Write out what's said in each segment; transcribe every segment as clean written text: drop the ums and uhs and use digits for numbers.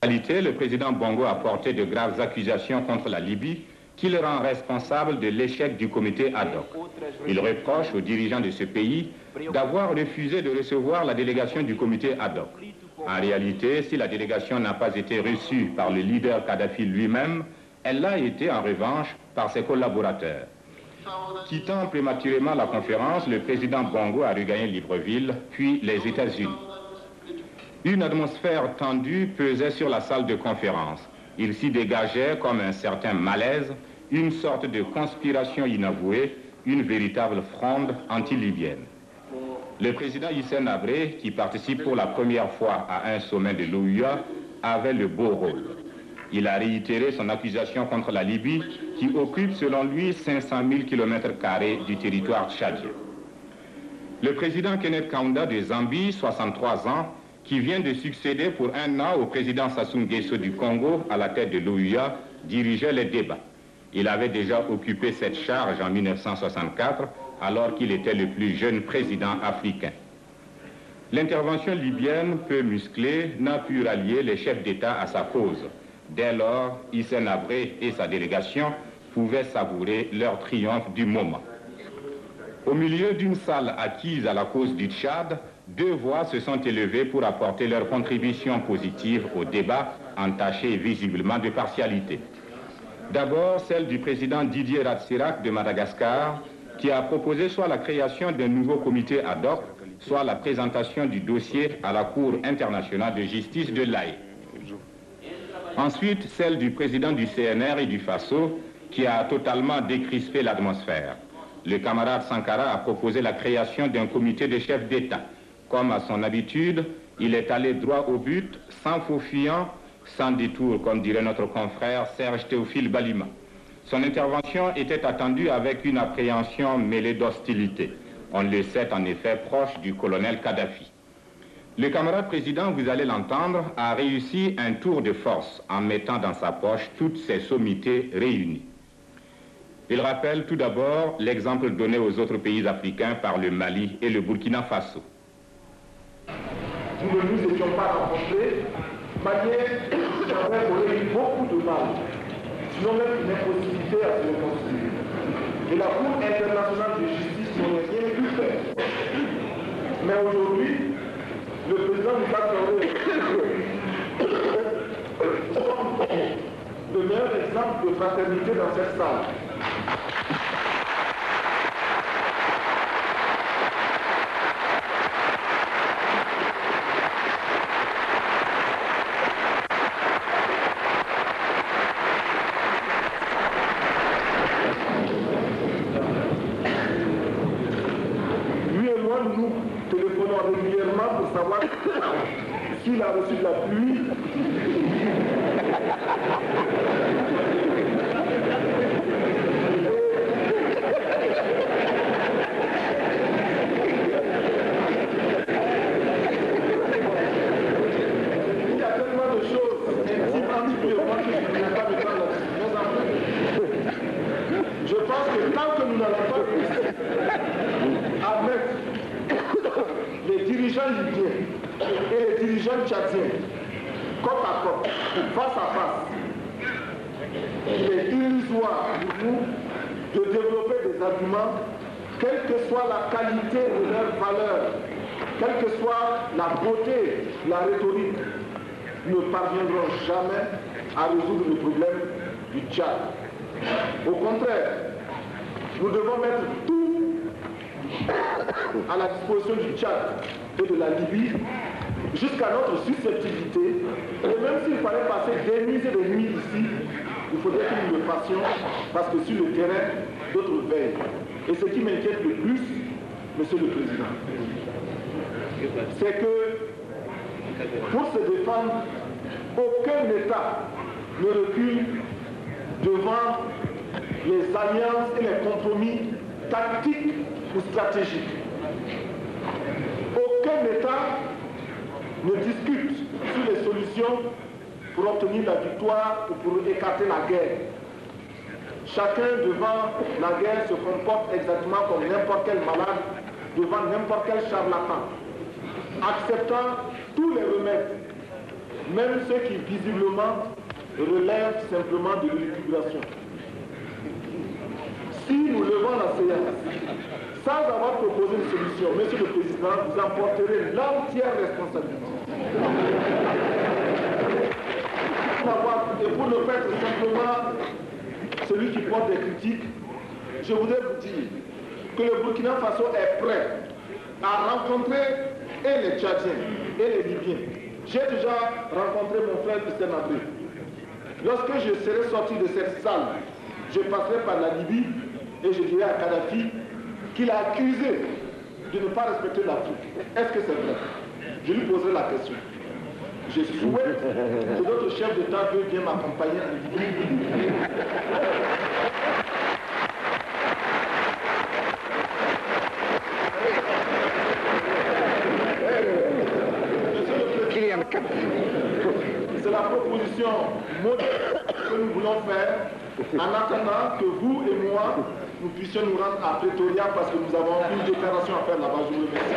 En réalité, le président Bongo a porté de graves accusations contre la Libye qui le rend responsable de l'échec du comité ad hoc. Il reproche aux dirigeants de ce pays d'avoir refusé de recevoir la délégation du comité ad hoc. En réalité, si la délégation n'a pas été reçue par le leader Kadhafi lui-même, elle l'a été en revanche par ses collaborateurs. Quittant prématurément la conférence, le président Bongo a regagné Libreville, puis les États-Unis. Une atmosphère tendue pesait sur la salle de conférence. Il s'y dégageait comme un certain malaise, une sorte de conspiration inavouée, une véritable fronde anti-libyenne. Le président Hissène Habré, qui participe pour la première fois à un sommet de l'OUA, avait le beau rôle. Il a réitéré son accusation contre la Libye, qui occupe selon lui 500 000 km² du territoire tchadien. Le président Kenneth Kaunda de Zambie, 63 ans, qui vient de succéder pour un an au président Sassou Nguesso du Congo à la tête de l'OUA, dirigeait les débats. Il avait déjà occupé cette charge en 1964, alors qu'il était le plus jeune président africain. L'intervention libyenne, peu musclée, n'a pu rallier les chefs d'État à sa cause. Dès lors, Hissène Habré et sa délégation pouvaient savourer leur triomphe du moment. Au milieu d'une salle acquise à la cause du Tchad, deux voix se sont élevées pour apporter leur contribution positive au débat, entaché visiblement de partialité. D'abord, celle du président Didier Ratsirac de Madagascar, qui a proposé soit la création d'un nouveau comité ad hoc, soit la présentation du dossier à la Cour internationale de justice de l'Haye. Ensuite, celle du président du CNR et du FASO, qui a totalement décrispé l'atmosphère. Le camarade Sankara a proposé la création d'un comité de chefs d'État. Comme à son habitude, il est allé droit au but, sans faux-fuyant, sans détour, comme dirait notre confrère Serge Théophile Balima. Son intervention était attendue avec une appréhension mêlée d'hostilité. On le sait en effet proche du colonel Kadhafi. Le camarade président, vous allez l'entendre, a réussi un tour de force en mettant dans sa poche toutes ses sommités réunies. Il rappelle tout d'abord l'exemple donné aux autres pays africains par le Mali et le Burkina Faso. Nous ne nous étions pas rencontrés, manière qui aurait donné beaucoup de mal, sinon même une impossibilité à se reconstruire. Et la Cour internationale de justice n'aurait rien pu faire. Mais aujourd'hui, le président nous a donné le meilleur exemple de fraternité dans cette salle. Nous téléphonons régulièrement pour savoir s'il a reçu de la pluie. Il y a tellement de choses intimes entre eux, moi que je ne voulais pas me faire là-dessus. Je pense que tant que nous n'allons pas admettre les dirigeants libyens et les dirigeants tchadiens, côte à côte, face à face, il est illusoire pour nous de développer des arguments, quelle que soit la qualité de leurs valeurs, quelle que soit la beauté, la rhétorique, nous ne parviendrons jamais à résoudre le problème du Tchad. Au contraire, nous devons mettre tout à la disposition du Tchad et de la Libye jusqu'à notre susceptibilité. Et même s'il fallait passer des nuits et des nuits ici, il faudrait que nous le fassions parce que sur le terrain, d'autres veillent. Et ce qui m'inquiète le plus, Monsieur le Président, c'est que pour se défendre, aucun État ne recule devant les alliances et les compromis tactiques ou stratégiques. Aucun État ne discute sur les solutions pour obtenir la victoire ou pour écarter la guerre. Chacun devant la guerre se comporte exactement comme n'importe quel malade devant n'importe quel charlatan, acceptant tous les remèdes même ceux qui visiblement relèvent simplement de l'élucubration. Si nous levons la séance sans avoir proposé une solution, Monsieur le Président, vous en porterez l'entière responsabilité. Et pour ne pas être simplement celui qui porte des critiques, je voudrais vous dire que le Burkina Faso est prêt à rencontrer et les Tchadiens et les Libyens. J'ai déjà rencontré mon frère Christian Abré. Lorsque je serai sorti de cette salle, je passerai par la Libye et je dirai à Kadhafi qu'il a accusé de ne pas respecter l'Afrique. Est-ce que c'est vrai? Je lui poserai la question. Je souhaite que notre chef d'État veuille bien m'accompagner en Libye. C'est la proposition modeste que nous voulons faire en attendant que vous et moi, nous puissions nous rendre à Pretoria parce que nous avons une déclaration à faire là-bas. Je vous remercie.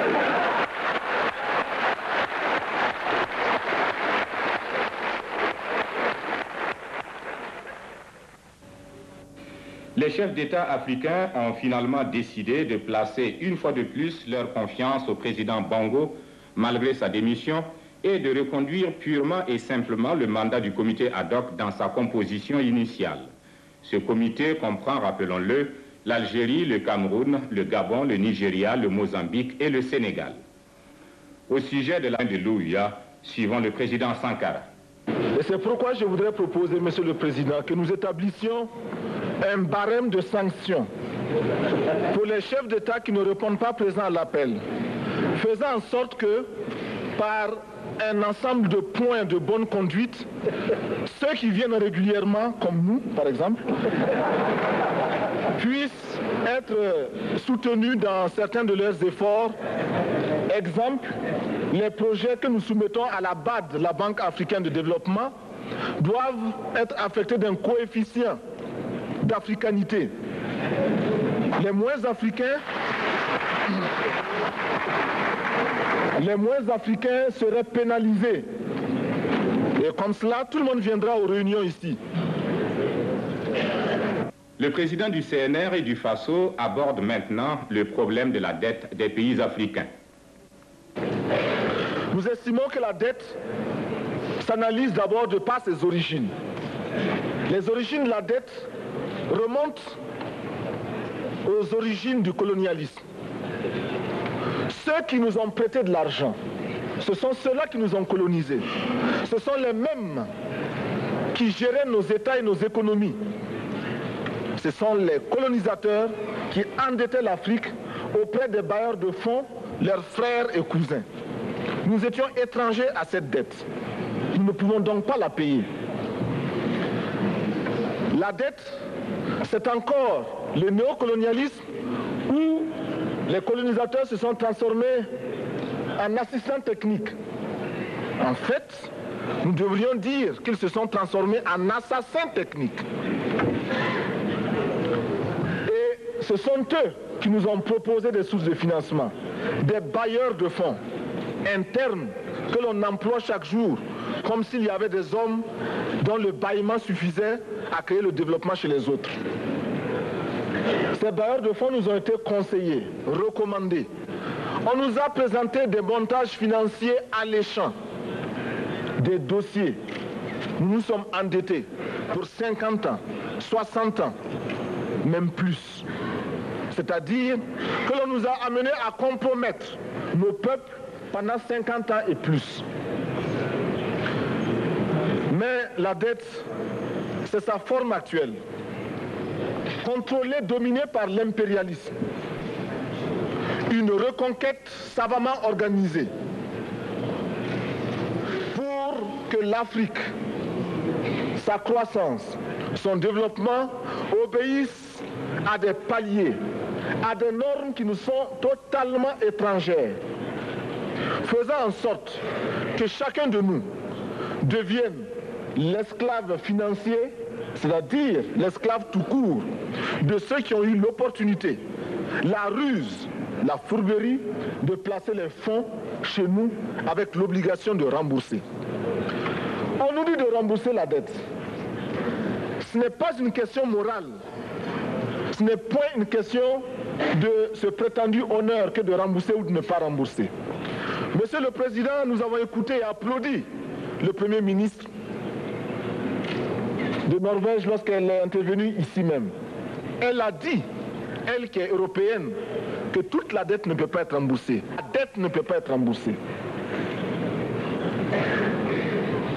Les chefs d'État africains ont finalement décidé de placer une fois de plus leur confiance au président Bongo, malgré sa démission, et de reconduire purement et simplement le mandat du comité ad hoc dans sa composition initiale. Ce comité comprend, rappelons-le, l'Algérie, le Cameroun, le Gabon, le Nigeria, le Mozambique et le Sénégal. Au sujet de la de l'OUA, suivant le président Sankara. Et c'est pourquoi je voudrais proposer, Monsieur le Président, que nous établissions un barème de sanctions pour les chefs d'État qui ne répondent pas présents à l'appel, faisant en sorte que, par un ensemble de points de bonne conduite, ceux qui viennent régulièrement, comme nous par exemple, puissent être soutenus dans certains de leurs efforts. Exemple, les projets que nous soumettons à la BAD, la Banque africaine de développement, doivent être affectés d'un coefficient d'africanité. Les moins africains seraient pénalisés. Et comme cela, tout le monde viendra aux réunions ici. Le président du CNR et du FASO aborde maintenant le problème de la dette des pays africains. Nous estimons que la dette s'analyse d'abord de par ses origines. Les origines de la dette remontent aux origines du colonialisme. Ceux qui nous ont prêté de l'argent, ce sont ceux-là qui nous ont colonisés. Ce sont les mêmes qui géraient nos États et nos économies. Ce sont les colonisateurs qui endettaient l'Afrique auprès des bailleurs de fonds, leurs frères et cousins. Nous étions étrangers à cette dette. Nous ne pouvons donc pas la payer. La dette, c'est encore le néocolonialisme où les colonisateurs se sont transformés en assistants techniques. En fait, nous devrions dire qu'ils se sont transformés en assassins techniques. Et ce sont eux qui nous ont proposé des sources de financement, des bailleurs de fonds internes que l'on emploie chaque jour, comme s'il y avait des hommes dont le bâillement suffisait à créer le développement chez les autres. Ces bailleurs de fonds nous ont été conseillés, recommandés. On nous a présenté des montages financiers alléchants, des dossiers. Nous nous sommes endettés pour 50 ans, 60 ans, même plus. C'est-à-dire que l'on nous a amenés à compromettre nos peuples pendant 50 ans et plus. Mais la dette, c'est sa forme actuelle. Contrôlée, dominée par l'impérialisme. Une reconquête savamment organisée pour que l'Afrique, sa croissance, son développement obéissent à des paliers, à des normes qui nous sont totalement étrangères, faisant en sorte que chacun de nous devienne l'esclave financier, c'est-à-dire l'esclave tout court, de ceux qui ont eu l'opportunité, la ruse, la fourberie de placer les fonds chez nous avec l'obligation de rembourser. rembourser la dette, ce n'est pas une question morale. Ce n'est point une question de ce prétendu honneur que de rembourser ou de ne pas rembourser. Monsieur le Président, nous avons écouté et applaudi le Premier ministre de Norvège lorsqu'elle est intervenue ici même. Elle a dit, elle qui est européenne, que toute la dette ne peut pas être remboursée. La dette ne peut pas être remboursée.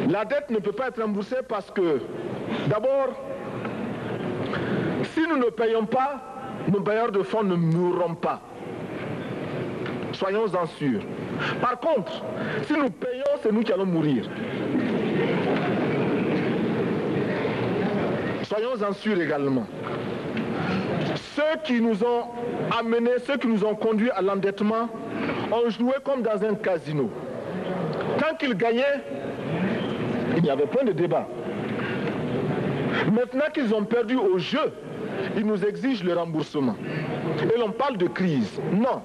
La dette ne peut pas être remboursée parce que, d'abord, si nous ne payons pas, nos bailleurs de fonds ne mourront pas. Soyons-en sûrs. Par contre, si nous payons, c'est nous qui allons mourir. Soyons-en sûrs également. Ceux qui nous ont amenés, ceux qui nous ont conduits à l'endettement, ont joué comme dans un casino. Tant qu'ils gagnaient, il n'y avait point de débat. Maintenant qu'ils ont perdu au jeu, ils nous exigent le remboursement. Et l'on parle de crise. Non,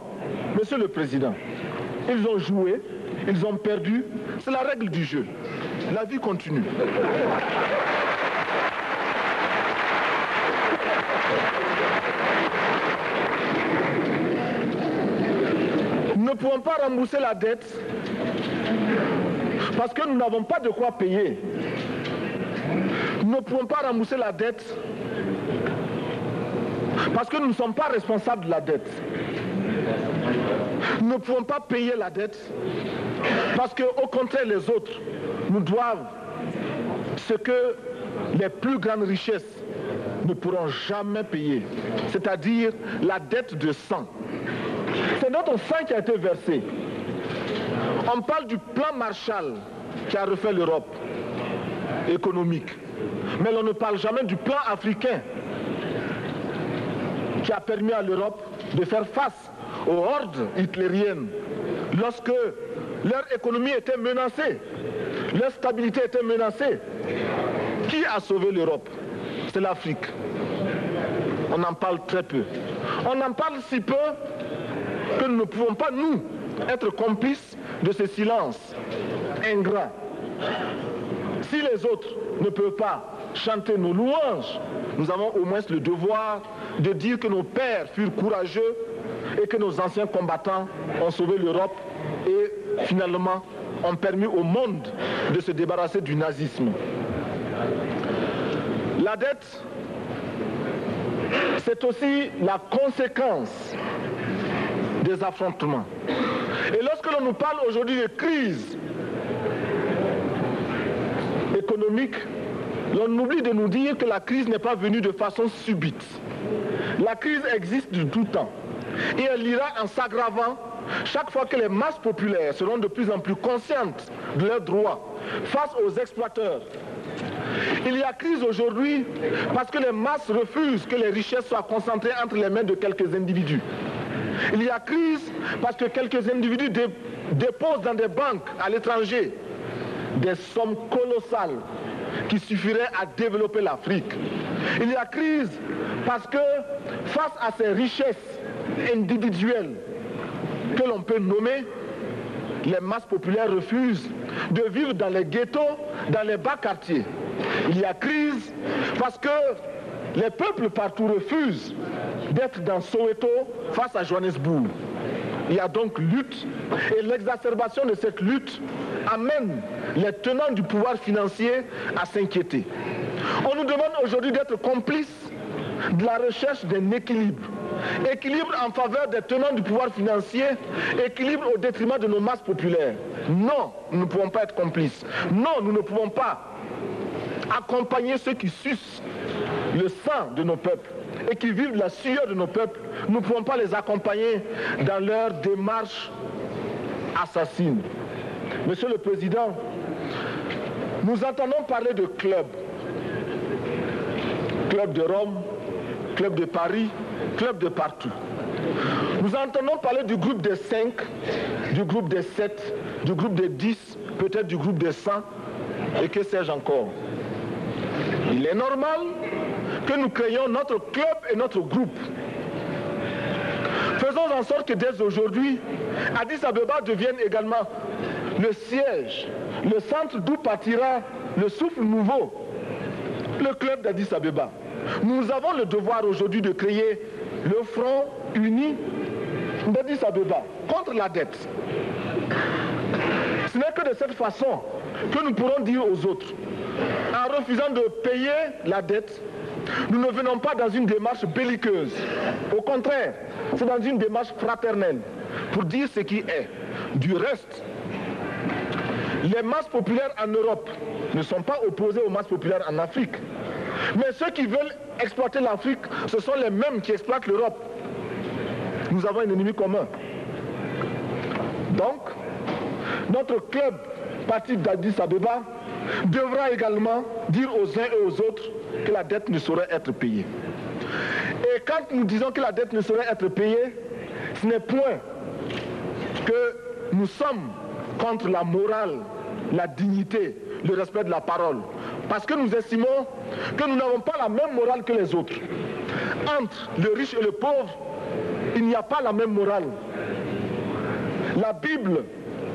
Monsieur le Président, ils ont joué, ils ont perdu, c'est la règle du jeu. La vie continue. Nous ne pouvons pas rembourser la dette parce que nous n'avons pas de quoi payer. Nous ne pouvons pas rembourser la dette parce que nous ne sommes pas responsables de la dette. Nous ne pouvons pas payer la dette parce qu'au contraire, les autres nous doivent ce que les plus grandes richesses ne pourront jamais payer, c'est-à-dire la dette de sang. C'est notre sang qui a été versé. On parle du plan Marshall qui a refait l'Europe économique. Mais on ne parle jamais du plan africain qui a permis à l'Europe de faire face aux hordes hitlériennes lorsque leur économie était menacée, leur stabilité était menacée. Qui a sauvé l'Europe? C'est l'Afrique. On en parle très peu. On en parle si peu que nous ne pouvons pas, nous, être complices de ce silence ingrat. Si les autres ne peuvent pas chanter nos louanges, nous avons au moins le devoir de dire que nos pères furent courageux et que nos anciens combattants ont sauvé l'Europe et finalement ont permis au monde de se débarrasser du nazisme. La dette, c'est aussi la conséquence des affrontements. Et lorsque l'on nous parle aujourd'hui de crise économique, l'on oublie de nous dire que la crise n'est pas venue de façon subite. La crise existe de tout temps. Et elle ira en s'aggravant chaque fois que les masses populaires seront de plus en plus conscientes de leurs droits face aux exploiteurs. Il y a crise aujourd'hui parce que les masses refusent que les richesses soient concentrées entre les mains de quelques individus. Il y a crise parce que quelques individus déposent dans des banques à l'étranger des sommes colossales qui suffiraient à développer l'Afrique. Il y a crise parce que face à ces richesses individuelles que l'on peut nommer, les masses populaires refusent de vivre dans les ghettos, dans les bas quartiers. Il y a crise parce que les peuples partout refusent d'être dans Soweto face à Johannesburg. Il y a donc lutte et l'exacerbation de cette lutte amène les tenants du pouvoir financier à s'inquiéter. On nous demande aujourd'hui d'être complices de la recherche d'un équilibre. Équilibre en faveur des tenants du pouvoir financier, équilibre au détriment de nos masses populaires. Non, nous ne pouvons pas être complices. Non, nous ne pouvons pas accompagner ceux qui sucent le sang de nos peuples et qui vivent la sueur de nos peuples. Nous ne pouvons pas les accompagner dans leur démarche assassine. Monsieur le Président, nous entendons parler de clubs. Club de Rome, club de Paris, club de partout. Nous entendons parler du groupe des 5, du groupe des 7, du groupe des 10, peut-être du groupe des 100, et que sais-je encore. Il est normal que nous créions notre club et notre groupe. Faisons en sorte que dès aujourd'hui, Addis Abeba devienne également le siège, le centre d'où partira le souffle nouveau, le club d'Addis Abeba. Nous avons le devoir aujourd'hui de créer le front uni d'Addis Abeba contre la dette. Ce n'est que de cette façon que nous pourrons dire aux autres, en refusant de payer la dette, nous ne venons pas dans une démarche belliqueuse. Au contraire, c'est dans une démarche fraternelle pour dire ce qui est. Du reste, les masses populaires en Europe ne sont pas opposées aux masses populaires en Afrique. Mais ceux qui veulent exploiter l'Afrique, ce sont les mêmes qui exploitent l'Europe. Nous avons un ennemi commun. Donc, notre club parti d'Addis Abeba devra également dire aux uns et aux autres que la dette ne saurait être payée. Et quand nous disons que la dette ne saurait être payée, ce n'est point que nous sommes contre la morale, la dignité, le respect de la parole. Parce que nous estimons que nous n'avons pas la même morale que les autres. Entre le riche et le pauvre, il n'y a pas la même morale. La Bible,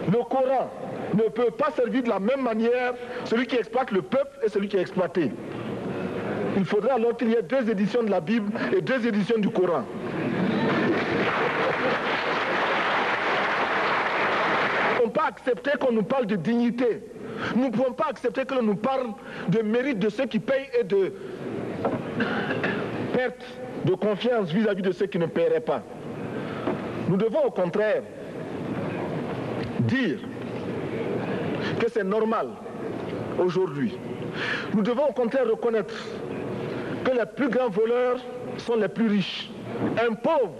le Coran, ne peut pas servir de la même manière celui qui exploite le peuple et celui qui est exploité. Il faudrait alors qu'il y ait deux éditions de la Bible et deux éditions du Coran. Nous ne pouvons pas accepter qu'on nous parle de dignité. Nous ne pouvons pas accepter que l'on nous parle de mérite de ceux qui payent et de perte de confiance vis-à-vis de ceux qui ne paieraient pas. Nous devons au contraire dire que c'est normal aujourd'hui. Nous devons au contraire reconnaître que les plus grands voleurs sont les plus riches. Un pauvre,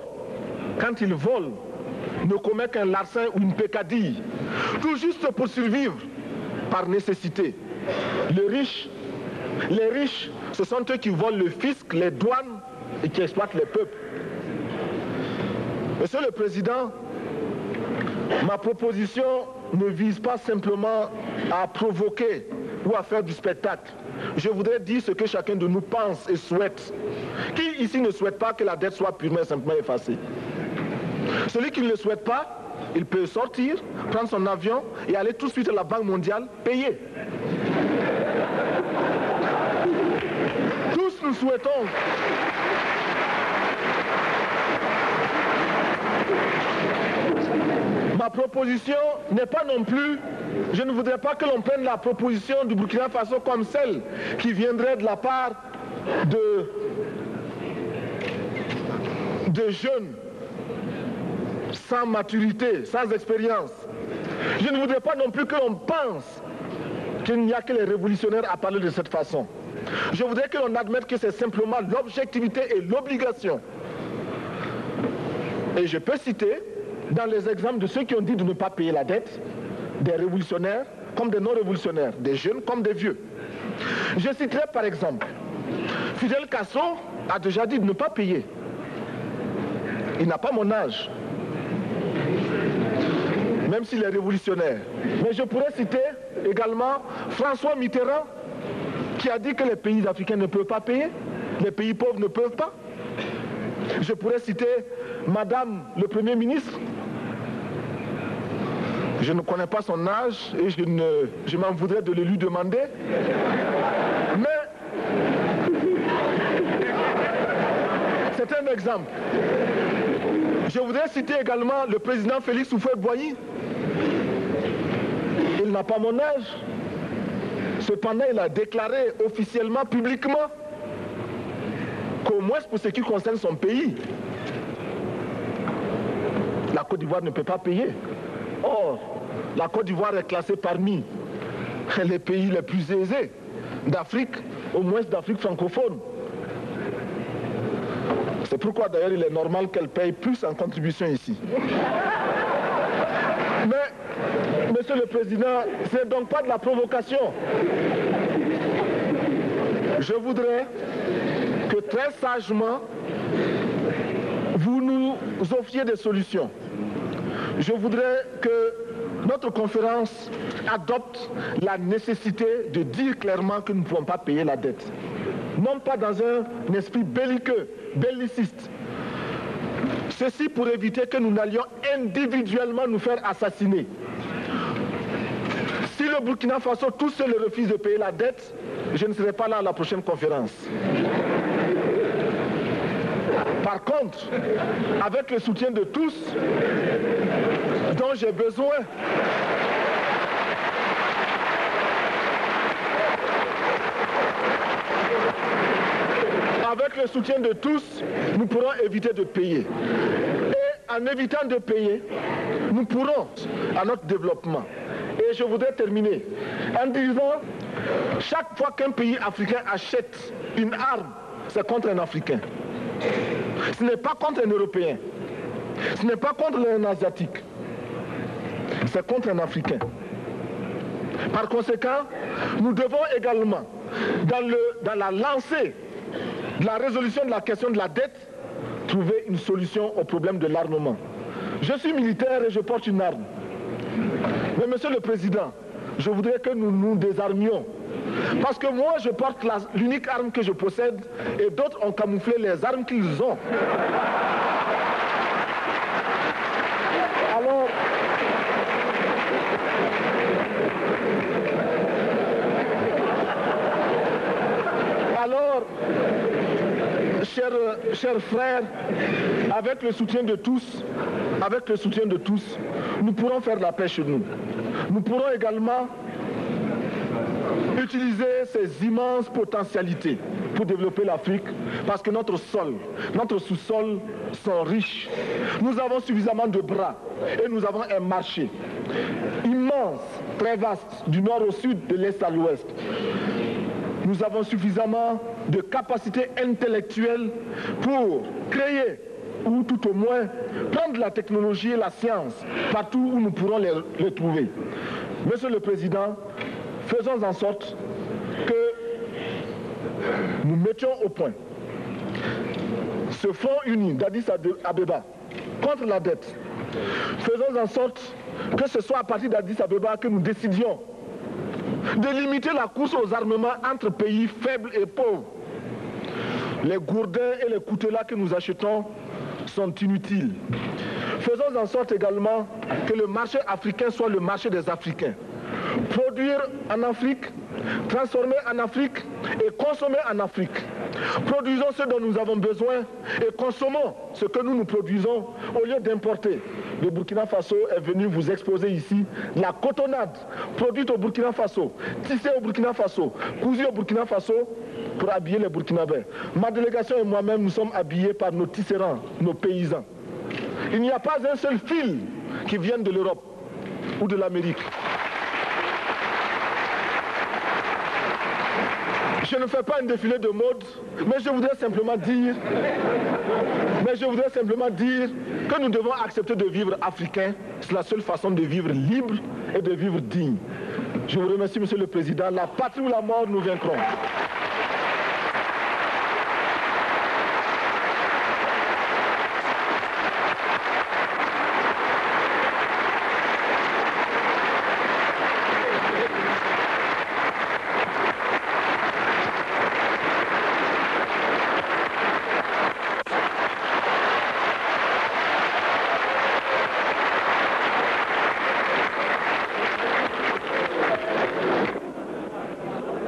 quand il vole, ne commet qu'un larcin ou une peccadille, tout juste pour survivre par nécessité. Les riches, ce sont eux qui volent le fisc, les douanes et qui exploitent les peuples. Monsieur le Président, ma proposition ne vise pas simplement à provoquer ou à faire du spectacle. Je voudrais dire ce que chacun de nous pense et souhaite. Qui ici ne souhaite pas que la dette soit purement et simplement effacée? Celui qui ne le souhaite pas, il peut sortir, prendre son avion et aller tout de suite à la Banque mondiale payer. Tous nous souhaitons ma proposition n'est pas non plus, je ne voudrais pas que l'on prenne la proposition du Burkina Faso comme celle qui viendrait de la part de jeunes sans maturité, sans expérience. Je ne voudrais pas non plus que l'on pense qu'il n'y a que les révolutionnaires à parler de cette façon. Je voudrais que l'on admette que c'est simplement l'objectivité et l'obligation. Et je peux citer, dans les exemples de ceux qui ont dit de ne pas payer la dette, des révolutionnaires comme des non-révolutionnaires, des jeunes comme des vieux. Je citerai par exemple, Fidel Castro a déjà dit de ne pas payer. Il n'a pas mon âge, même s'il est révolutionnaire. Mais je pourrais citer également François Mitterrand, qui a dit que les pays africains ne peuvent pas payer, les pays pauvres ne peuvent pas. Je pourrais citer Madame le Premier ministre. Je ne connais pas son âge et je m'en voudrais de le lui demander. Mais c'est un exemple. Je voudrais citer également le président Félix Houphouët-Boigny. Il n'a pas mon âge. Cependant, il a déclaré officiellement, publiquement, qu'au moins pour ce qui concerne son pays, la Côte d'Ivoire ne peut pas payer. Or, la Côte d'Ivoire est classée parmi les pays les plus aisés d'Afrique, au moins d'Afrique francophone. C'est pourquoi d'ailleurs il est normal qu'elle paye plus en contribution ici. Mais, Monsieur le Président, ce n'est donc pas de la provocation. Je voudrais que très sagement, vous nous offriez des solutions. Je voudrais que notre conférence adopte la nécessité de dire clairement que nous ne pouvons pas payer la dette. Non pas dans un esprit belliqueux, belliciste. Ceci pour éviter que nous n'allions individuellement nous faire assassiner. S'il le Burkina Faso tout seul refuse de payer la dette, je ne serai pas là à la prochaine conférence. Par contre, avec le soutien de tous, dont j'ai besoin, avec le soutien de tous, nous pourrons éviter de payer. Et en évitant de payer, nous pourrons à notre développement. Et je voudrais terminer en disant, chaque fois qu'un pays africain achète une arme, c'est contre un Africain. Ce n'est pas contre un Européen. Ce n'est pas contre un Asiatique. C'est contre un Africain. Par conséquent, nous devons également, dans la lancée de la résolution de la question de la dette, trouver une solution au problème de l'armement. Je suis militaire et je porte une arme. Mais Monsieur le Président, je voudrais que nous nous désarmions. Parce que moi, je porte l'unique arme que je possède et d'autres ont camouflé les armes qu'ils ont. Alors, chers frères, avec le soutien de tous, nous pourrons faire la paix chez nous. Nous pourrons également utiliser ces immenses potentialités pour développer l'Afrique, parce que notre sol, notre sous-sol sont riches. Nous avons suffisamment de bras et nous avons un marché immense, très vaste, du nord au sud, de l'est à l'ouest. Nous avons suffisamment de capacités intellectuelles pour créer, ou tout au moins prendre la technologie et la science partout où nous pourrons les trouver. Monsieur le Président, faisons en sorte que nous mettions au point ce front uni d'Addis Abeba contre la dette. Faisons en sorte que ce soit à partir d'Addis Abeba que nous décidions de limiter la course aux armements entre pays faibles et pauvres. Les gourdins et les coutelas que nous achetons sont inutiles. Faisons en sorte également que le marché africain soit le marché des Africains. Produire en Afrique, transformer en Afrique et consommer en Afrique. Produisons ce dont nous avons besoin et consommons ce que nous produisons au lieu d'importer. Le Burkina Faso est venu vous exposer ici la cotonnade produite au Burkina Faso, tissée au Burkina Faso, cousue au Burkina Faso pour habiller les Burkinabés. Ma délégation et moi-même, nous sommes habillés par nos tisserands, nos paysans. Il n'y a pas un seul fil qui vienne de l'Europe ou de l'Amérique. Je ne fais pas un défilé de mode, mais je voudrais simplement dire que nous devons accepter de vivre africain. C'est la seule façon de vivre libre et de vivre digne. Je vous remercie, Monsieur le Président. La patrie ou la mort, nous vaincrons.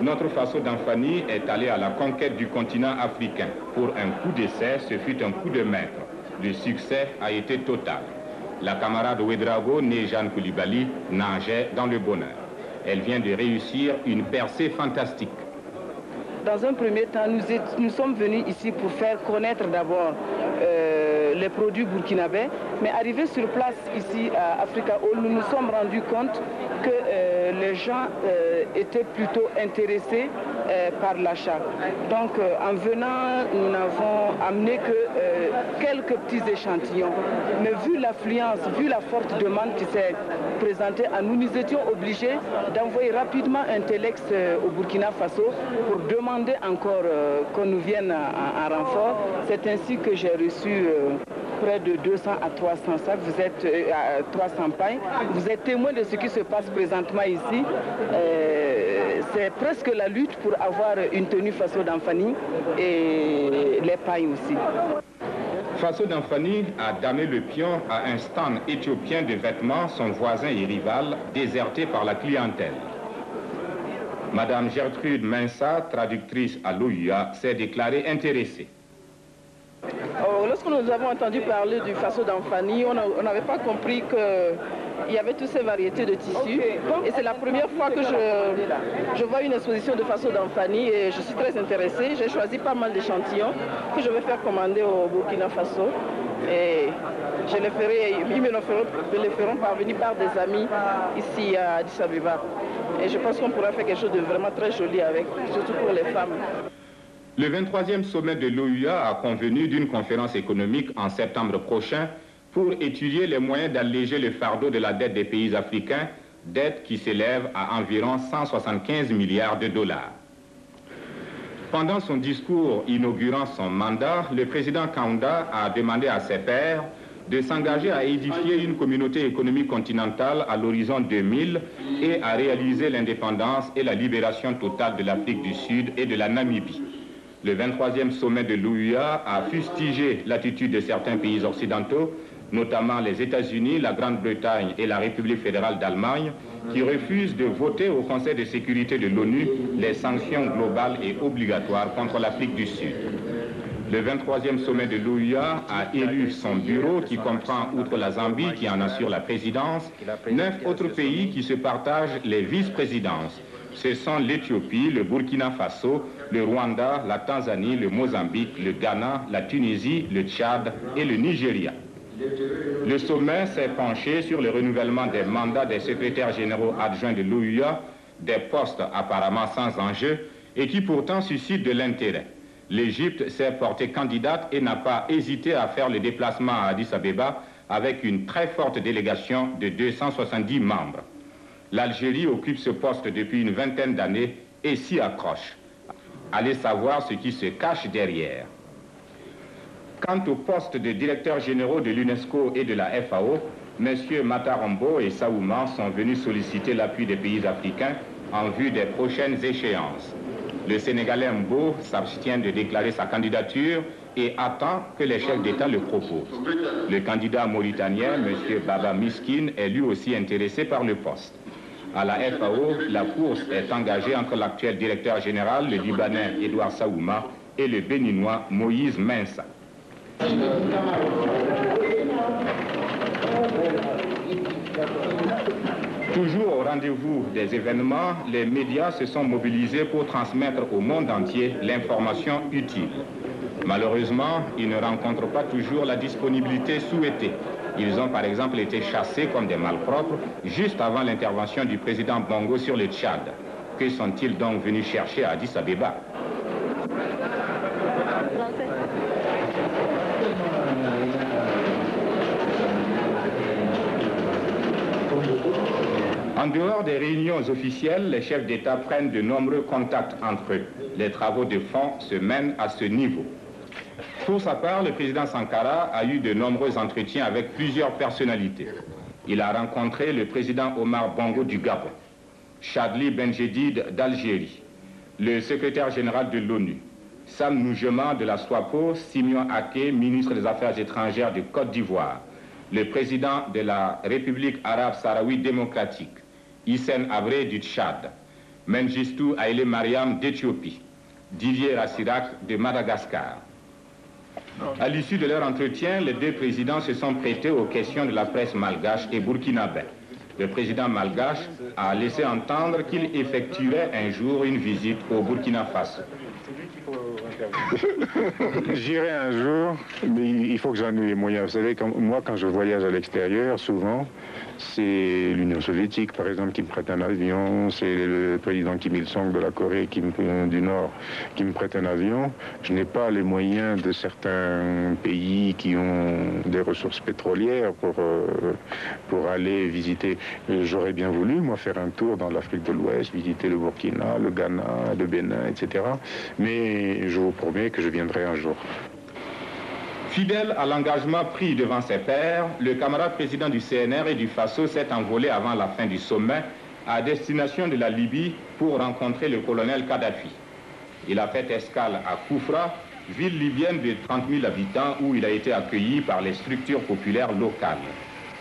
Notre Faso d'Anfani est allé à la conquête du continent africain. Pour un coup d'essai, ce fut un coup de maître. Le succès a été total. La camarade Ouedraogo, née Jeanne Koulibaly, nageait dans le bonheur. Elle vient de réussir une percée fantastique. Dans un premier temps, nous sommes venus ici pour faire connaître d'abord les produits burkinabés, mais arrivés sur place ici à Africa Hall, nous nous sommes rendus compte que les gens étaient plutôt intéressés par l'achat. Donc en venant, nous n'avons amené que quelques petits échantillons. Mais vu l'affluence, vu la forte demande qui s'est présentée à nous, nous étions obligés d'envoyer rapidement un téléx au Burkina Faso pour demander encore qu'on nous vienne en renfort. C'est ainsi que j'ai reçu près de 200 à 300 sacs, vous êtes à 300 pailles. Vous êtes témoin de ce qui se passe présentement ici. C'est presque la lutte pour avoir une tenue Faso d'Anfani et les pailles aussi. Faso d'Anfani a damé le pion à un stand éthiopien de vêtements, son voisin et rival, déserté par la clientèle. Madame Gertrude Mensa, traductrice à l'OUA, s'est déclarée intéressée. Lorsque nous avons entendu parler du Faso d'Anfani, on n'avait pas compris qu'il y avait toutes ces variétés de tissus. Et c'est la première fois que je vois une exposition de Faso d'Anfani et je suis très intéressée. J'ai choisi pas mal d'échantillons que je vais faire commander au Burkina Faso. Et je les ferai, ils me les feront parvenir par des amis ici à Addis Abeba. Et je pense qu'on pourra faire quelque chose de vraiment très joli avec, surtout pour les femmes. Le 23e sommet de l'OUA a convenu d'une conférence économique en septembre prochain pour étudier les moyens d'alléger le fardeau de la dette des pays africains, dette qui s'élève à environ 175 milliards de dollars. Pendant son discours inaugurant son mandat, le président Kaunda a demandé à ses pairs de s'engager à édifier une communauté économique continentale à l'horizon 2000 et à réaliser l'indépendance et la libération totale de l'Afrique du Sud et de la Namibie. Le 23e sommet de l'OUA a fustigé l'attitude de certains pays occidentaux, notamment les États-Unis, la Grande-Bretagne et la République fédérale d'Allemagne, qui refusent de voter au Conseil de sécurité de l'ONU les sanctions globales et obligatoires contre l'Afrique du Sud. Le 23e sommet de l'OUA a élu son bureau qui comprend, outre la Zambie qui en assure la présidence, 9 autres pays qui se partagent les vice-présidences. Ce sont l'Éthiopie, le Burkina Faso, le Rwanda, la Tanzanie, le Mozambique, le Ghana, la Tunisie, le Tchad et le Nigeria. Le sommet s'est penché sur le renouvellement des mandats des secrétaires généraux adjoints de l'OUA, des postes apparemment sans enjeu et qui pourtant suscitent de l'intérêt. L'Égypte s'est portée candidate et n'a pas hésité à faire le déplacement à Addis Abeba avec une très forte délégation de 270 membres. L'Algérie occupe ce poste depuis une vingtaine d'années et s'y accroche. Allez savoir ce qui se cache derrière. Quant au poste de directeurs généraux de l'UNESCO et de la FAO, M. Matarombo et Saouma sont venus solliciter l'appui des pays africains en vue des prochaines échéances. Le Sénégalais Mbo s'abstient de déclarer sa candidature et attend que les chefs d'État le proposent. Le candidat mauritanien, M. Baba Miskin, est lui aussi intéressé par le poste. À la FAO, la course est engagée entre l'actuel directeur général, le Libanais Edouard Saouma, et le Béninois Moïse Mensa. Toujours au rendez-vous des événements, les médias se sont mobilisés pour transmettre au monde entier l'information utile. Malheureusement, ils ne rencontrent pas toujours la disponibilité souhaitée. Ils ont par exemple été chassés comme des malpropres juste avant l'intervention du président Bongo sur le Tchad. Que sont-ils donc venus chercher à Addis Abeba? En dehors des réunions officielles, les chefs d'État prennent de nombreux contacts entre eux. Les travaux de fond se mènent à ce niveau. Pour sa part, le président Sankara a eu de nombreux entretiens avec plusieurs personnalités. Il a rencontré le président Omar Bongo du Gabon, Chadli Benjedid d'Algérie, le secrétaire général de l'ONU, Sam Noujema de la SWAPO, Simeon Aké, ministre des Affaires étrangères de Côte d'Ivoire, le président de la République arabe sahraoui démocratique, Hissène Habré du Tchad, Mengistu Haïlé Mariam d'Éthiopie, Didier Rassirak de Madagascar. À l'issue de leur entretien, les deux présidents se sont prêtés aux questions de la presse malgache et burkinabé. Le président malgache a laissé entendre qu'il effectuerait un jour une visite au Burkina Faso. J'irai un jour, mais il faut que j'en ai les moyens. Vous savez, moi, quand je voyage à l'extérieur, souvent, c'est l'Union soviétique, par exemple, qui me prête un avion, c'est le président Kim Il-sung de la Corée du Nord qui me prête un avion. Je n'ai pas les moyens de certains pays qui ont des ressources pétrolières pour aller visiter. J'aurais bien voulu, moi, faire un tour dans l'Afrique de l'Ouest, visiter le Burkina, le Ghana, le Bénin, etc. Mais je vous promets que je viendrai un jour. Fidèle à l'engagement pris devant ses pairs, le camarade président du CNR et du Faso s'est envolé avant la fin du sommet à destination de la Libye pour rencontrer le colonel Kadhafi. Il a fait escale à Koufra, ville libyenne de 30 000 habitants où il a été accueilli par les structures populaires locales.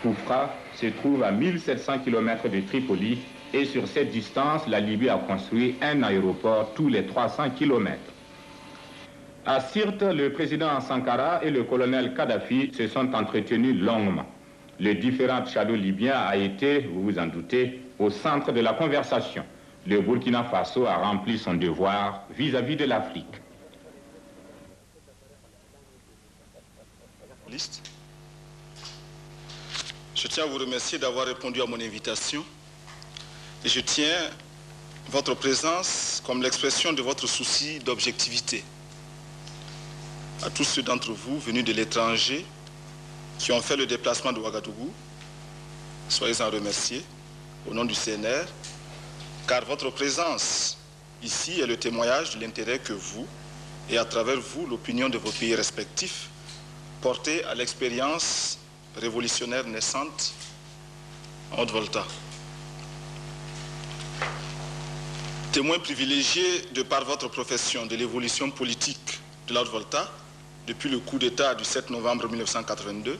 Koufra se trouve à 1700 km de Tripoli Et sur cette distance, la Libye a construit un aéroport tous les 300 km. À Sirte, le président Sankara et le colonel Kadhafi se sont entretenus longuement. Le différend tchado-libyen a été, vous vous en doutez, au centre de la conversation. Le Burkina Faso a rempli son devoir vis-à-vis de l'Afrique. Je tiens à vous remercier d'avoir répondu à mon invitation et je tiens votre présence comme l'expression de votre souci d'objectivité. À tous ceux d'entre vous venus de l'étranger qui ont fait le déplacement de Ouagadougou, soyez en remerciés au nom du CNR, car votre présence ici est le témoignage de l'intérêt que vous, et à travers vous, l'opinion de vos pays respectifs, portez à l'expérience révolutionnaire naissante en Haute-Volta. Témoin privilégié de par votre profession de l'évolution politique de la Haute-Volta, depuis le coup d'État du 7 novembre 1982,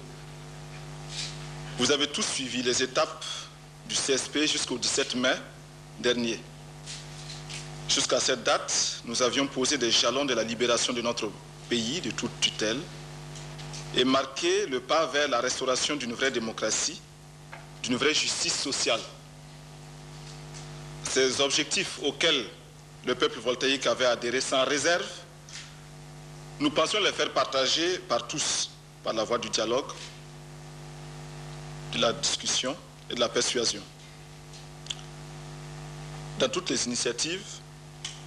vous avez tous suivi les étapes du CSP jusqu'au 17 mai dernier. Jusqu'à cette date, nous avions posé des jalons de la libération de notre pays de toute tutelle et marqué le pas vers la restauration d'une vraie démocratie, d'une vraie justice sociale. Ces objectifs auxquels le peuple voltaïque avait adhéré sans réserve, nous pensions les faire partager par tous, par la voie du dialogue, de la discussion et de la persuasion. Dans toutes les initiatives,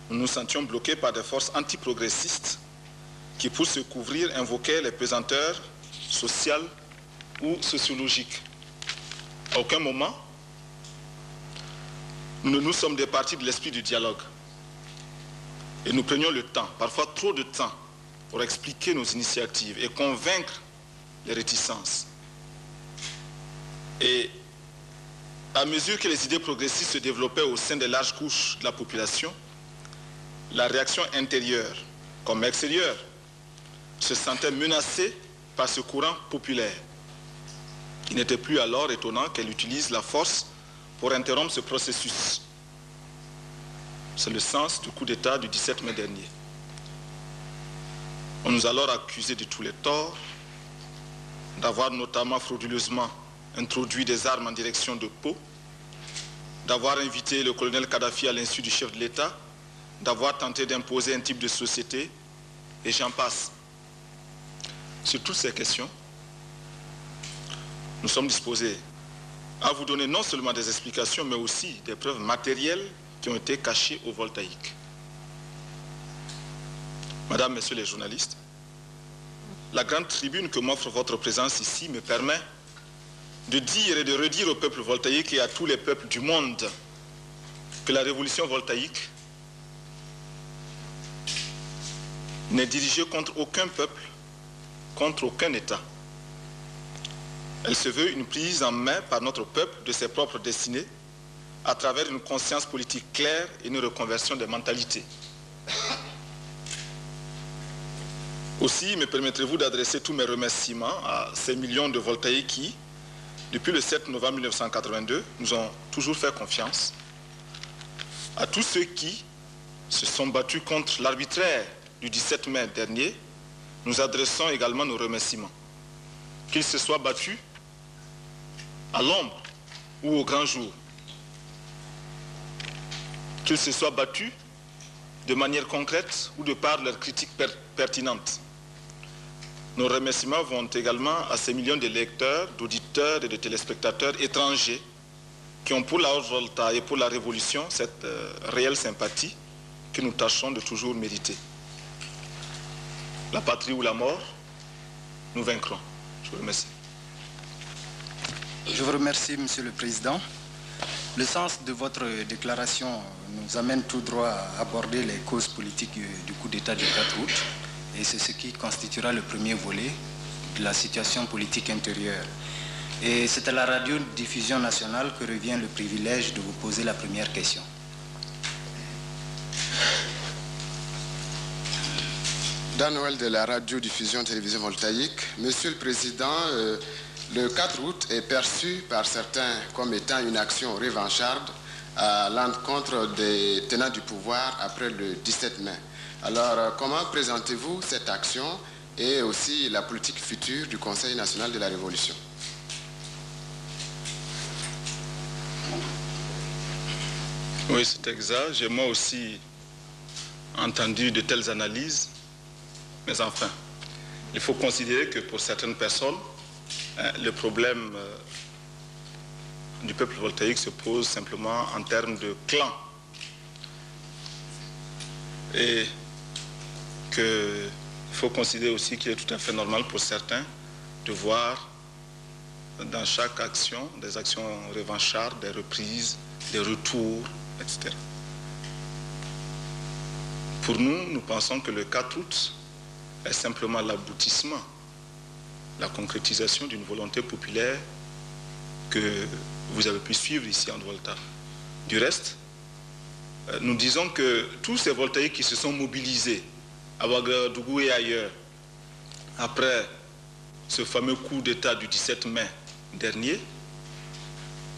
nous nous sentions bloqués par des forces antiprogressistes qui, pour se couvrir, invoquaient les pesanteurs sociales ou sociologiques. À aucun moment, nous ne nous sommes départis de l'esprit du dialogue. Et nous prenions le temps, parfois trop de temps, pour expliquer nos initiatives et convaincre les réticences. Et à mesure que les idées progressistes se développaient au sein des larges couches de la population, la réaction intérieure comme extérieure se sentait menacée par ce courant populaire. Il n'était plus alors étonnant qu'elle utilise la force pour interrompre ce processus. C'est le sens du coup d'État du 17 mai dernier. On nous a alors accusés de tous les torts, d'avoir notamment frauduleusement introduit des armes en direction de Pau, d'avoir invité le colonel Kadhafi à l'insu du chef de l'État, d'avoir tenté d'imposer un type de société, et j'en passe. Sur toutes ces questions, nous sommes disposés à vous donner non seulement des explications, mais aussi des preuves matérielles qui ont été cachées aux voltaïques. Madame, Messieurs les journalistes, la grande tribune que m'offre votre présence ici me permet de dire et de redire au peuple voltaïque et à tous les peuples du monde que la révolution voltaïque n'est dirigée contre aucun peuple, contre aucun État. Elle se veut une prise en main par notre peuple de ses propres destinées à travers une conscience politique claire et une reconversion des mentalités. Aussi, me permettrez-vous d'adresser tous mes remerciements à ces millions de voltaïques qui, depuis le 7 novembre 1982, nous ont toujours fait confiance, à tous ceux qui se sont battus contre l'arbitraire du 17 mai dernier, nous adressons également nos remerciements. Qu'ils se soient battus à l'ombre ou au grand jour, qu'ils se soient battus de manière concrète ou de par leurs critiques pertinentes. Nos remerciements vont également à ces millions de lecteurs, d'auditeurs et de téléspectateurs étrangers qui ont pour la Haute-Volta et pour la Révolution cette réelle sympathie que nous tâchons de toujours mériter. La patrie ou la mort, nous vaincrons. Je vous remercie. Je vous remercie, Monsieur le Président. Le sens de votre déclaration nous amène tout droit à aborder les causes politiques du coup d'État du 4 août. Et c'est ce qui constituera le premier volet de la situation politique intérieure. Et c'est à la radiodiffusion nationale que revient le privilège de vous poser la première question. Dan Noël de la radiodiffusion télévision voltaïque. Monsieur le Président, le 4 août est perçu par certains comme étant une action revancharde à l'encontre des tenants du pouvoir après le 17 mai. Alors, comment présentez-vous cette action et aussi la politique future du Conseil national de la Révolution? Oui, c'est exact. J'ai moi aussi entendu de telles analyses. Mais enfin, il faut considérer que pour certaines personnes, le problème du peuple voltaïque se pose simplement en termes de clan. Et qu'il faut considérer aussi qu'il est tout à fait normal pour certains de voir dans chaque action des actions revanchardes, des reprises, des retours, etc. Pour nous, nous pensons que le 4 août est simplement l'aboutissement, la concrétisation d'une volonté populaire que vous avez pu suivre ici en Volta. Du reste, nous disons que tous ces voltaïques qui se sont mobilisés à Ouagadougou et ailleurs, après ce fameux coup d'État du 17 mai dernier,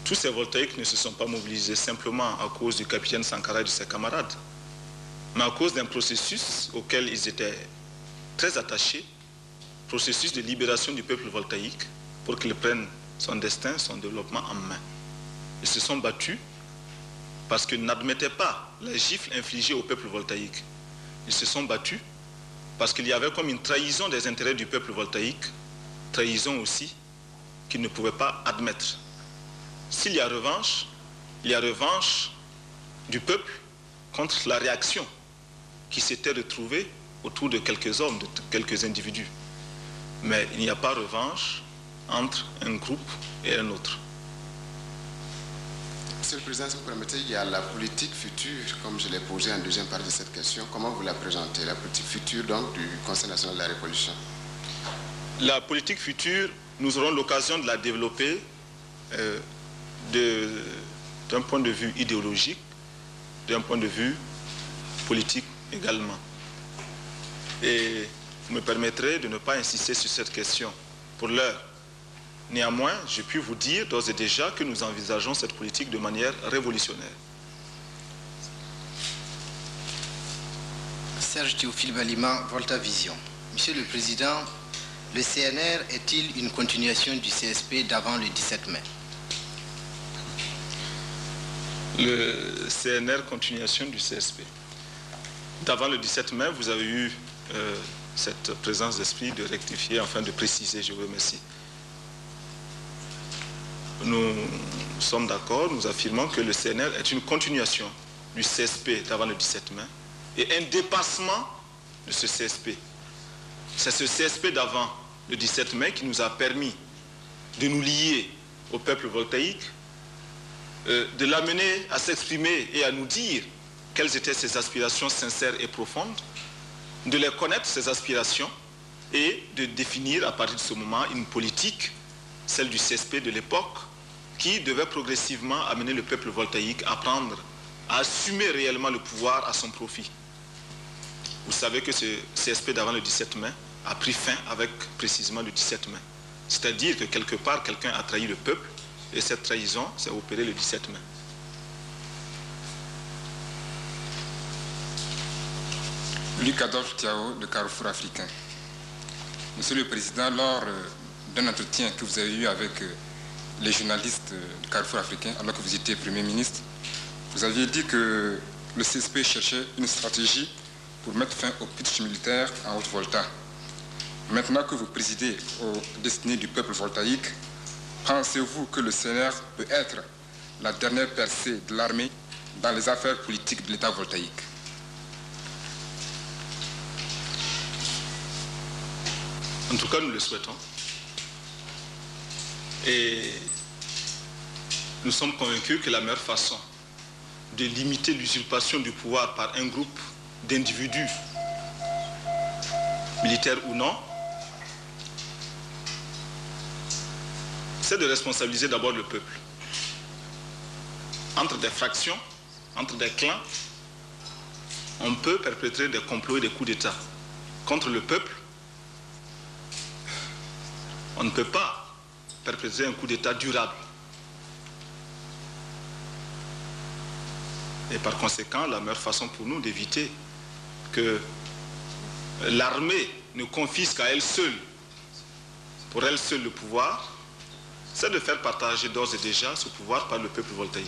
tous ces voltaïques ne se sont pas mobilisés simplement à cause du capitaine Sankara et de ses camarades, mais à cause d'un processus auquel ils étaient très attachés, processus de libération du peuple voltaïque pour qu'il prenne son destin, son développement en main. Ils se sont battus parce qu'ils n'admettaient pas la gifle infligée au peuple voltaïque. Ils se sont battus parce qu'il y avait comme une trahison des intérêts du peuple voltaïque, trahison aussi qu'ils ne pouvaient pas admettre. S'il y a revanche, il y a revanche du peuple contre la réaction qui s'était retrouvée autour de quelques hommes, de quelques individus. Mais il n'y a pas revanche entre un groupe et un autre. Monsieur le Président, si vous permettez, il y a la politique future, comme je l'ai posé en deuxième partie de cette question. Comment vous la présentez, la politique future donc du Conseil national de la Révolution? La politique future, nous aurons l'occasion de la développer d'un point de vue idéologique, d'un point de vue politique également. Et vous me permettrez de ne pas insister sur cette question pour l'heure. Néanmoins, je puis vous dire d'ores et déjà que nous envisageons cette politique de manière révolutionnaire. Serge Théophile Balima, Volta Vision. Monsieur le Président, le CNR est-il une continuation du CSP d'avant le 17 mai? Le CNR, continuation du CSP. D'avant le 17 mai, vous avez eu cette présence d'esprit de rectifier, enfin de préciser, je vous remercie. Nous sommes d'accord, nous affirmons que le CNR est une continuation du CSP d'avant le 17 mai et un dépassement de ce CSP. C'est ce CSP d'avant le 17 mai qui nous a permis de nous lier au peuple voltaïque, de l'amener à s'exprimer et à nous dire quelles étaient ses aspirations sincères et profondes, de les connaître, ces aspirations, et de définir à partir de ce moment une politique, celle du CSP de l'époque, qui devait progressivement amener le peuple voltaïque à prendre, à assumer réellement le pouvoir à son profit. Vous savez que ce CSP d'avant le 17 mai a pris fin avec précisément le 17 mai. C'est-à-dire que quelque part, quelqu'un a trahi le peuple, et cette trahison s'est opérée le 17 mai. Luc Adolphe Thiao de Carrefour Africain. Monsieur le Président, lors d'un entretien que vous avez eu avec les journalistes de Carrefour Africain, alors que vous étiez Premier ministre, vous aviez dit que le CSP cherchait une stratégie pour mettre fin au putsch militaire en Haute-Volta. Maintenant que vous présidez aux destinées du peuple voltaïque, pensez-vous que le CNR peut être la dernière percée de l'armée dans les affaires politiques de l'État voltaïque? En tout cas, nous le souhaitons. Et nous sommes convaincus que la meilleure façon de limiter l'usurpation du pouvoir par un groupe d'individus, militaires ou non, c'est de responsabiliser d'abord le peuple. Entre des fractions, entre des clans, on peut perpétrer des complots et des coups d'État. Contre le peuple, on ne peut pas perpétrer un coup d'État durable. Et par conséquent, la meilleure façon pour nous d'éviter que l'armée ne confisque à elle seule, pour elle seule le pouvoir, c'est de faire partager d'ores et déjà ce pouvoir par le peuple voltaïque.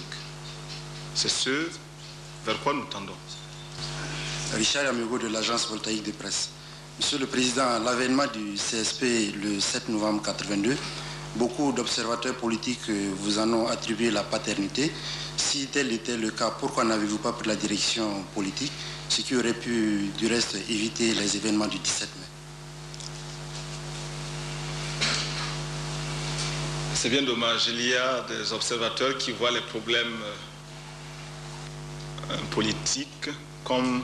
C'est ce vers quoi nous tendons. Richard Amigo de l'agence voltaïque de presse. Monsieur le Président, à l'avènement du CSP le 7 novembre 1982, beaucoup d'observateurs politiques vous en ont attribué la paternité. Si tel était le cas, pourquoi n'avez-vous pas pris la direction politique, ce qui aurait pu du reste éviter les événements du 17 mai? C'est bien dommage. Il y a des observateurs qui voient les problèmes politiques comme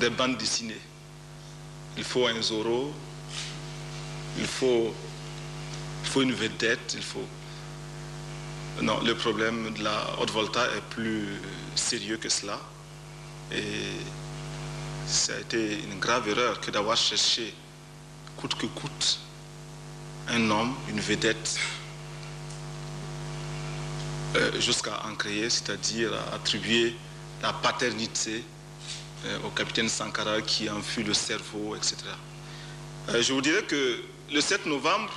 des bandes dessinées. Il faut un Zorro, il faut une vedette, Non, le problème de la Haute-Volta est plus sérieux que cela. Et ça a été une grave erreur que d'avoir cherché, coûte que coûte, un homme, une vedette, jusqu'à en créer, c'est-à-dire attribuer la paternité au capitaine Sankara qui en fut le cerveau, etc. Je vous dirais que le 7 novembre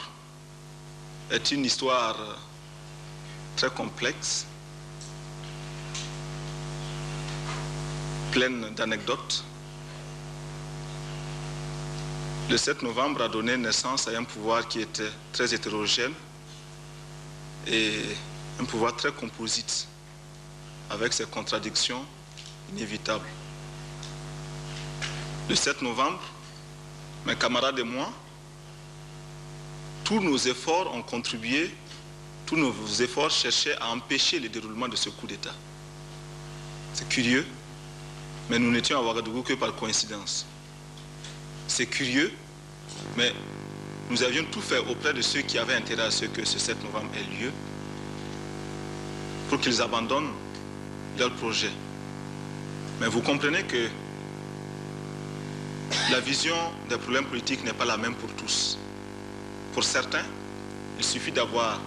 est une histoire très complexe, pleine d'anecdotes. Le 7 novembre a donné naissance à un pouvoir qui était très hétérogène et un pouvoir très composite, avec ses contradictions inévitables. Le 7 novembre, mes camarades et moi, tous nos efforts ont contribué, tous nos efforts cherchaient à empêcher le déroulement de ce coup d'État. C'est curieux, mais nous n'étions à Ouagadougou que par coïncidence. C'est curieux, mais nous avions tout fait auprès de ceux qui avaient intérêt à ce que ce 7 novembre ait lieu, pour qu'ils abandonnent leur projet. Mais vous comprenez que la vision des problèmes politiques n'est pas la même pour tous. Pour certains, il suffit d'avoir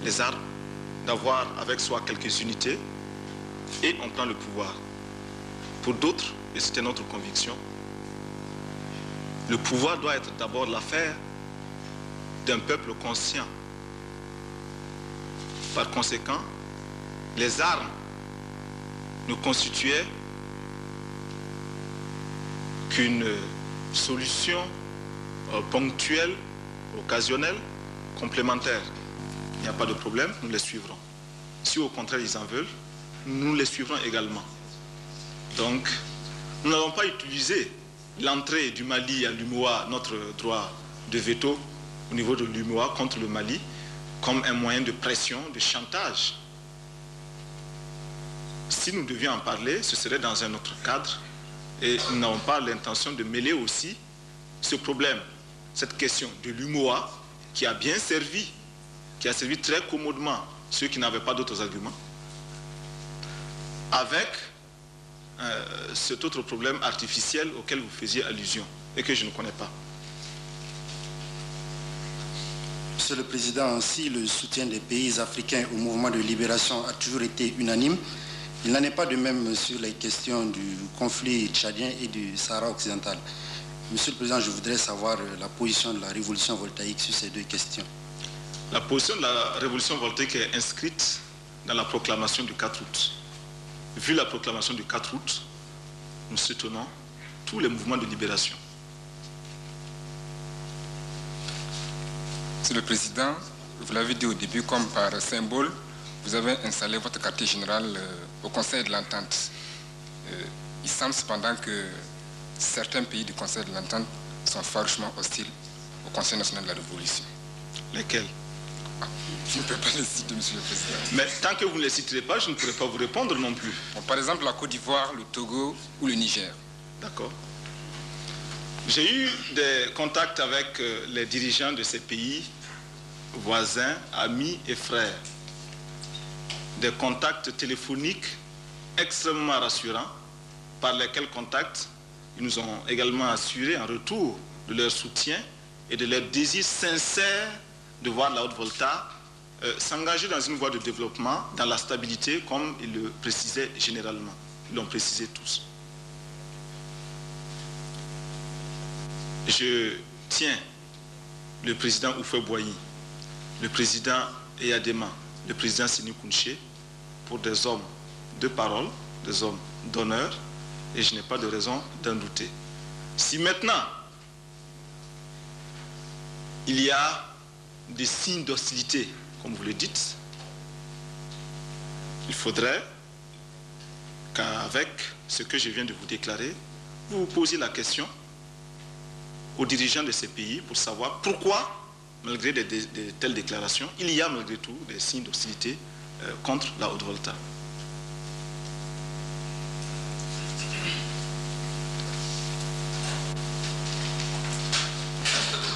les armes, d'avoir avec soi quelques unités, et on prend le pouvoir. Pour d'autres, et c'était notre conviction, le pouvoir doit être d'abord l'affaire d'un peuple conscient. Par conséquent, les armes ne constituaient qu'une solution ponctuelle, occasionnelle, complémentaire. Il n'y a pas de problème, nous les suivrons. Si au contraire ils en veulent, nous les suivrons également. Donc, nous n'allons pas utiliser l'entrée du Mali à l'UMOA, notre droit de veto au niveau de l'UMOA contre le Mali, comme un moyen de pression, de chantage. Si nous devions en parler, ce serait dans un autre cadre et nous n'avons pas l'intention de mêler aussi ce problème, cette question de l'UMOA qui a bien servi, qui a servi très commodement ceux qui n'avaient pas d'autres arguments, avec cet autre problème artificiel auquel vous faisiez allusion et que je ne connais pas. Monsieur le Président, si le soutien des pays africains au mouvement de libération a toujours été unanime, il n'en est pas de même sur les questions du conflit tchadien et du Sahara occidental. Monsieur le Président, je voudrais savoir la position de la révolution voltaïque sur ces deux questions. La position de la révolution voltaïque est inscrite dans la proclamation du 4 août. Vu la proclamation du 4 août, nous soutenons tous les mouvements de libération. Monsieur le Président, vous l'avez dit au début, comme par symbole, vous avez installé votre quartier général au Conseil de l'Entente. Il semble cependant que certains pays du Conseil de l'Entente sont farouchement hostiles au Conseil national de la Révolution. Lesquels? Je ne peux pas les citer, Monsieur le Président. Mais tant que vous ne les citerez pas, je ne pourrai pas vous répondre non plus. Bon, par exemple, la Côte d'Ivoire, le Togo ou le Niger. D'accord. J'ai eu des contacts avec les dirigeants de ces pays, voisins, amis et frères. Des contacts téléphoniques extrêmement rassurants, par lesquels contacts ils nous ont également assuré en retour de leur soutien et de leur désir sincère de voir la Haute-Volta s'engager dans une voie de développement, dans la stabilité, comme ils le précisaient généralement. Ils l'ont précisé tous. Je tiens le président Houphouët-Boigny, le président Eyadema, le président Sékou Touré pour des hommes de parole, des hommes d'honneur, et je n'ai pas de raison d'en douter. Si maintenant il y a des signes d'hostilité, comme vous le dites, il faudrait qu'avec ce que je viens de vous déclarer, vous vous posiez la question aux dirigeants de ces pays pour savoir pourquoi, malgré de telles déclarations, il y a malgré tout des signes d'hostilité contre la Haute-Volta.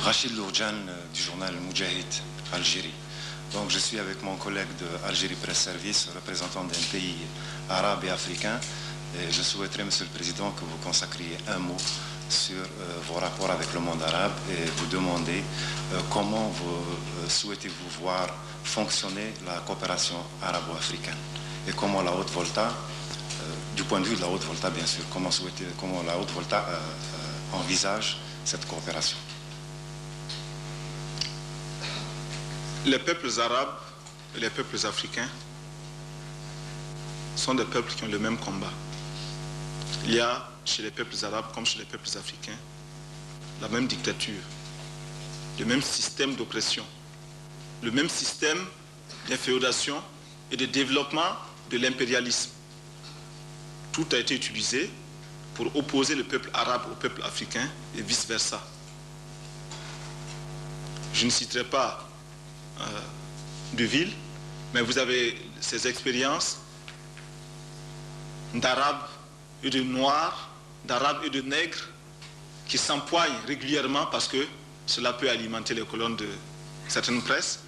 Rachid Lourjan du journal Moudjahid, Algérie. Donc je suis avec mon collègue de Algérie Presse Service, représentant d'un pays arabe et africain. Et je souhaiterais, Monsieur le Président, que vous consacriez un mot sur vos rapports avec le monde arabe et vous demander comment vous souhaitez-vous voir fonctionner la coopération arabo-africaine et comment la Haute-Volta, du point de vue de la Haute-Volta bien sûr, comment la Haute-Volta envisage cette coopération. Les peuples arabes et les peuples africains sont des peuples qui ont le même combat. Il y a chez les peuples arabes comme chez les peuples africains la même dictature, le même système d'oppression, le même système d'inféodation et de développement de l'impérialisme. Tout a été utilisé pour opposer le peuple arabe au peuple africain et vice-versa. Je ne citerai pas de ville, mais vous avez ces expériences d'arabes et de noirs, d'arabes et de nègres qui s'empoignent régulièrement parce que cela peut alimenter les colonnes de certaines presses.